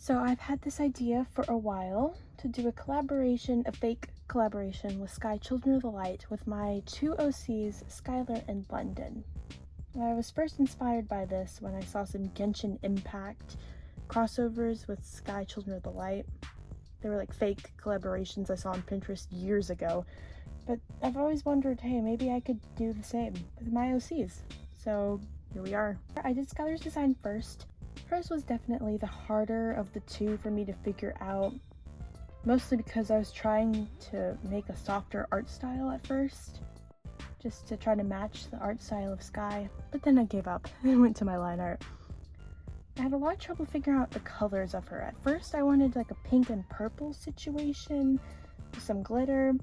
So I've had this idea for a while to do a fake collaboration with Sky Children of the Light with my two OCs, Skylar and London. I was first inspired by this when I saw some Genshin Impact crossovers with Sky Children of the Light. They were like fake collaborations I saw on Pinterest years ago, but I've always wondered, hey, maybe I could do the same with my OCs. So here we are. I did Skylar's design first. Hers was definitely the harder of the two for me to figure out, mostly because I was trying to make a softer art style at first, just to try to match the art style of Sky, but then I gave up and went to my line art. I had a lot of trouble figuring out the colors of her. At first I wanted like a pink and purple situation with some glitter,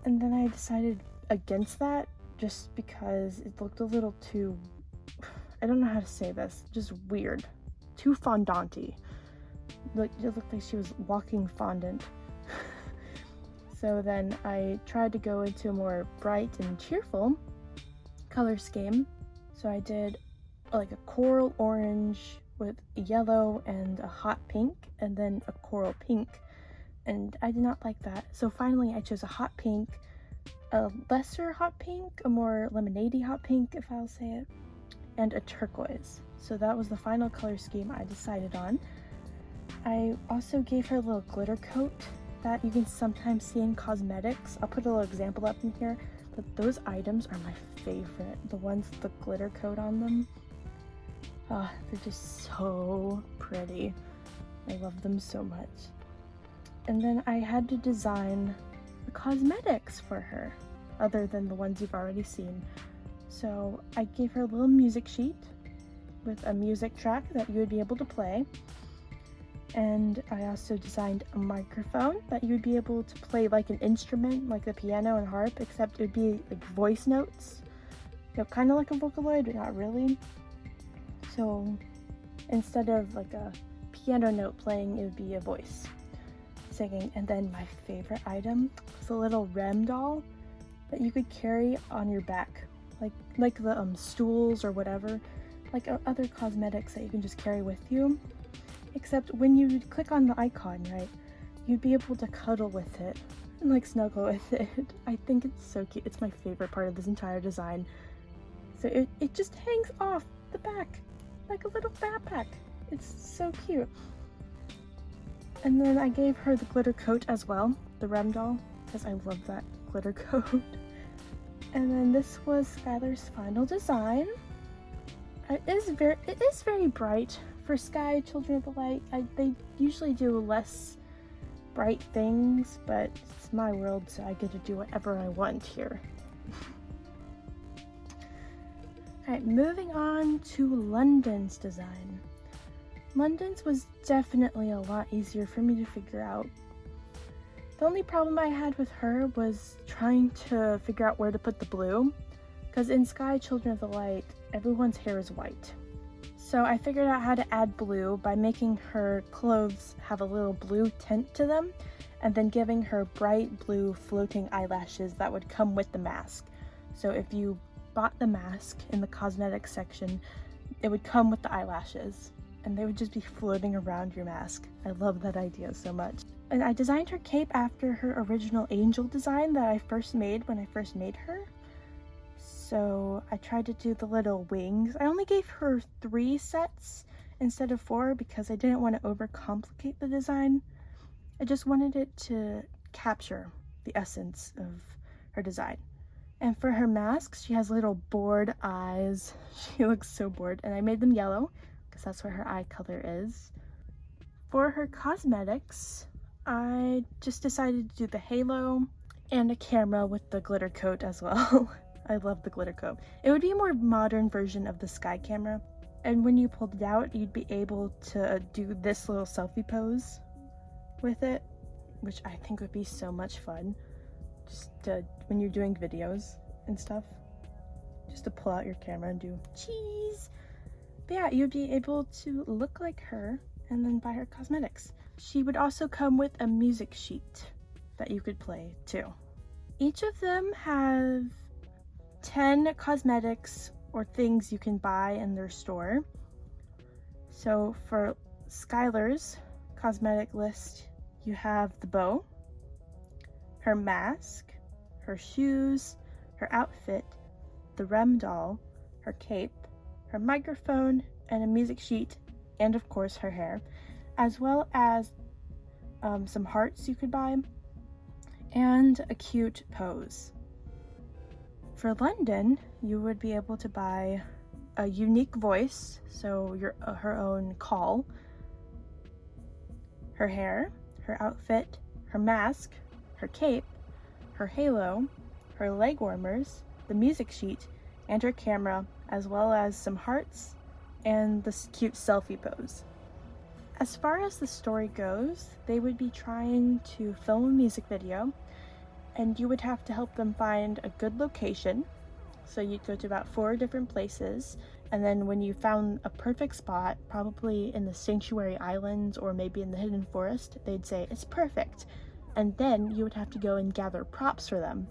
and then I decided against that just because it looked a little too, I don't know how to say this, just weird, too fondant-y. It looked like she was walking fondant. So then I tried to go into a more bright and cheerful color scheme. So I did like a coral orange with yellow and a hot pink, and then a coral pink, and I did not like that. So finally I chose a hot pink, a lesser hot pink, a more lemonade-y hot pink if I'll say it, and a turquoise. So that was the final color scheme I decided on. I also gave her a little glitter coat that you can sometimes see in cosmetics. I'll put a little example up in here, but those items are my favorite. The ones with the glitter coat on them. Ah, they're just so pretty. I love them so much. And then I had to design the cosmetics for her, other than the ones you've already seen. So I gave her a little music sheet with a music track that you would be able to play. And I also designed a microphone that you would be able to play like an instrument, like the piano and harp, except it would be like voice notes. You know, kind of like a Vocaloid, but not really. So instead of like a piano note playing, it would be a voice singing. And then my favorite item was a little Rem doll that you could carry on your back, like the stools or whatever, like other cosmetics that you can just carry with you. Except when you click on the icon, right, you'd be able to cuddle with it and like snuggle with it. I think it's so cute. It's my favorite part of this entire design. So it just hangs off the back like a little backpack. It's so cute. And then I gave her the glitter coat as well, the Rem doll, because I love that glitter coat. And then this was Skylar's final design. It is very bright. For Sky Children of the Light, they usually do less bright things, but it's my world, so I get to do whatever I want here. Alright, moving on to London's design. London's was definitely a lot easier for me to figure out. The only problem I had with her was trying to figure out where to put the blue, because in Sky Children of the Light, everyone's hair is white. So I figured out how to add blue by making her clothes have a little blue tint to them, and then giving her bright blue floating eyelashes that would come with the mask. So if you bought the mask in the cosmetics section, it would come with the eyelashes, and they would just be floating around your mask. I love that idea so much. And I designed her cape after her original angel design that I first made when I first made her. So I tried to do the little wings. I only gave her 3 sets instead of 4 because I didn't want to overcomplicate the design. I just wanted it to capture the essence of her design. And for her masks, she has little bored eyes. She looks so bored, and I made them yellow because that's where her eye color is. For her cosmetics, I just decided to do the halo and a camera with the glitter coat as well. I love the glitter coat. It would be a more modern version of the Sky camera, and when you pulled it out, you'd be able to do this little selfie pose with it, which I think would be so much fun. Just when you're doing videos and stuff, just to pull out your camera and do cheese. But yeah, you'd be able to look like her and then buy her cosmetics. She would also come with a music sheet that you could play too. Each of them have 10 cosmetics or things you can buy in their store. So for Skylar's cosmetic list, you have the bow, her mask, her shoes, her outfit, the Rem doll, her cape, her microphone, and a music sheet, and of course her hair, as well as some hearts you could buy, and a cute pose. For London, you would be able to buy a unique voice, so her own call, her hair, her outfit, her mask, her cape, her halo, her leg warmers, the music sheet, and her camera, as well as some hearts and this cute selfie pose. As far as the story goes, they would be trying to film a music video, and you would have to help them find a good location. So you'd go to about 4 different places, and then when you found a perfect spot, probably in the Sanctuary Islands or maybe in the Hidden Forest, they'd say it's perfect. And then you would have to go and gather props for them.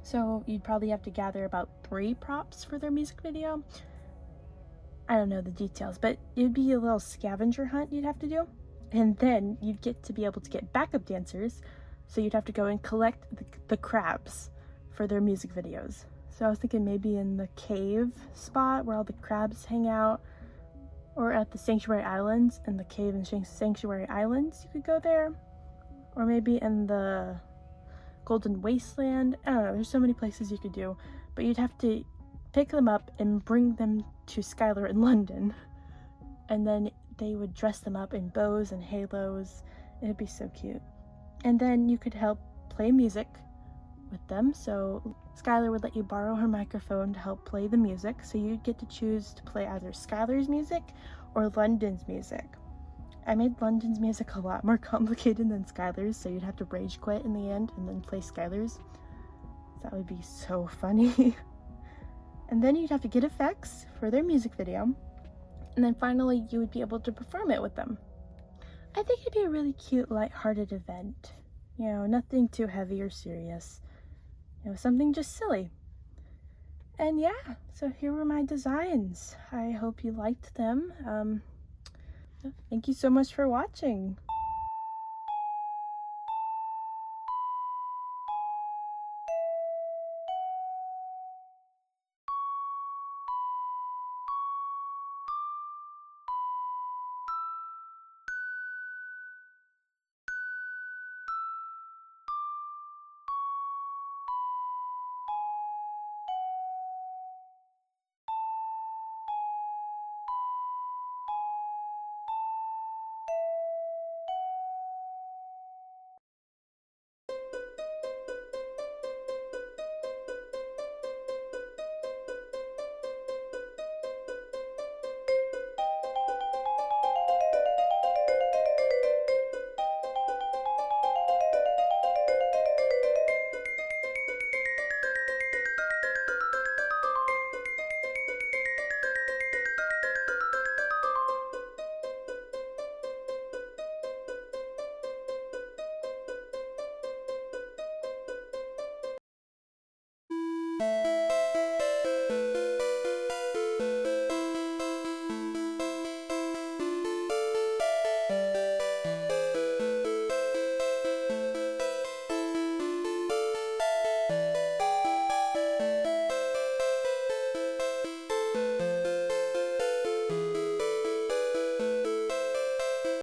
So you'd probably have to gather about 3 props for their music video. I don't know the details, but it'd be a little scavenger hunt you'd have to do. And then you'd get to be able to get backup dancers, so you'd have to go and collect the crabs for their music videos. So I was thinking maybe in the cave spot where all the crabs hang out, or at the Sanctuary Islands, in the cave and Sanctuary Islands, you could go there. Or maybe in the Golden Wasteland. I don't know, there's so many places you could do, but you'd have to pick them up and bring them to Skylar in London. And then they would dress them up in bows and halos. It'd be so cute. And then you could help play music with them. So Skylar would let you borrow her microphone to help play the music. So you'd get to choose to play either Skylar's music or London's music. I made London's music a lot more complicated than Skylar's, so you'd have to rage quit in the end and then play Skylar's. That would be so funny. And then you'd have to get effects for their music video. And then finally, you would be able to perform it with them. I think it'd be a really cute, lighthearted event. You know, nothing too heavy or serious. You know, something just silly. And yeah, so here were my designs. I hope you liked them. Thank you so much for watching.